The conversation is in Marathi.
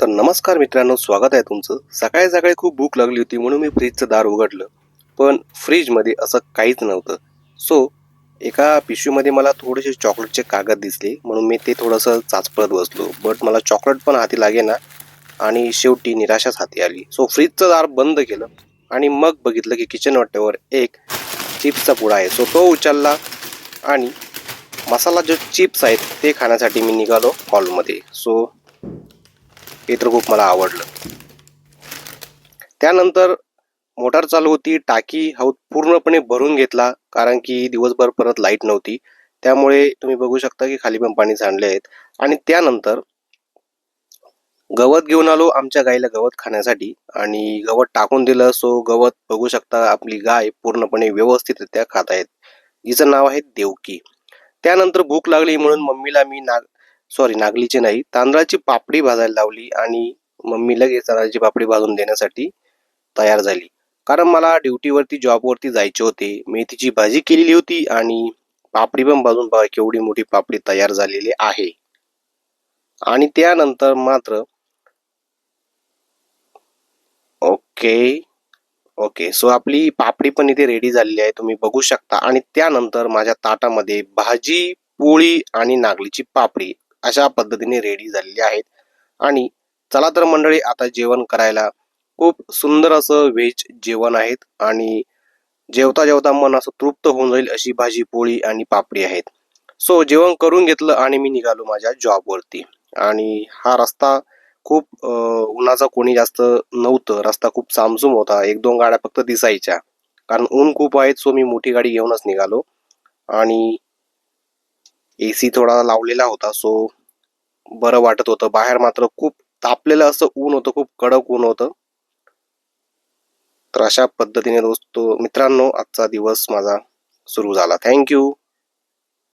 तर नमस्कार मित्रांनो, स्वागत आहे तुमचं. सकाळी सकाळी खूप भूक लागली होती म्हणून मी फ्रीजचं दार उघडलं. पण फ्रीजमध्ये असं काहीच नव्हतं. सो एका पिशवीमध्ये मला थोडेसे चॉकलेटचे कागद दिसले म्हणून मी ते थोडंसं चाचपत बसलो. बट मला चॉकलेट पण हाती लागेना आणि शेवटी निराशाच हाती आली. सो फ्रीजचं दार बंद केलं आणि मग बघितलं की किचन वाट्यावर एक चिप्सचा पुडा आहे. सो तो उचलला आणि मसाला जो चिप्स आहेत ते खाण्यासाठी मी निघालो हॉलमध्ये. सो हे तर खूप मला आवडलं. त्यानंतर मोटार चालू होती. टाकी हौद पूर्णपणे भरून घेतला कारण की दिवसभर परत लाईट नव्हती. त्यामुळे तुम्ही बघू शकता की खाली पण पाणी सांडले आहेत. आणि त्यानंतर गवत घेऊन आलो आमच्या गाईला गवत खाण्यासाठी आणि गवत टाकून दिलं. सो गवत बघू शकता आपली गाय पूर्णपणे व्यवस्थितरित्या खात आहेत. जिचं नाव आहे देवकी. त्यानंतर भूक लागली म्हणून मम्मीला मी नागलीची नाही, तांदळाची पापडी भाजायला लावली आणि मम्मी लगेच तांदळाची पापडी भाजून देण्यासाठी तयार झाली. कारण मला ड्युटीवरती जॉबवरती जायचे होते. मेथीची भाजी केलेली होती आणि पापडी पण भाजून बघा केवढी मोठी पापडी तयार झालेली आहे. आणि त्यानंतर मात्र ओके ओके सो आपली पापडी पण इथे रेडी झालेली आहे, तुम्ही बघू शकता. आणि त्यानंतर माझ्या ताटामध्ये भाजी, पोळी आणि नागलीची पापडी अशा पद्धतीने रेडी झालेली आहेत. आणि चला तर मंडळी, आता जेवण करायला. खूप सुंदर असं व्हेज जेवण आहेत आणि जेवता जेवता मन असं तृप्त होऊन जाईल अशी भाजी, पोळी आणि पापडी आहेत. सो जेवण करून घेतलं आणि मी निघालो माझ्या जॉबवरती. आणि हा रस्ता खूप उन्हाचा कोणी जास्त नव्हतं. रस्ता खूप सामसूम होता. 1-2 गाड्या फक्त दिसायच्या. कारण ऊन खूप आहेत. सो मी मोठी गाडी घेऊनच निघालो आणि एसी थोडा लावलेला होता. सो बरं वाटत होतं. बाहेर मात्र खूप तापलेलं असं ऊन होतं, खूप कडक ऊन होतं. तर अशा पद्धतीने मित्रांनो आजचा दिवस माझा सुरू झाला. Thank you.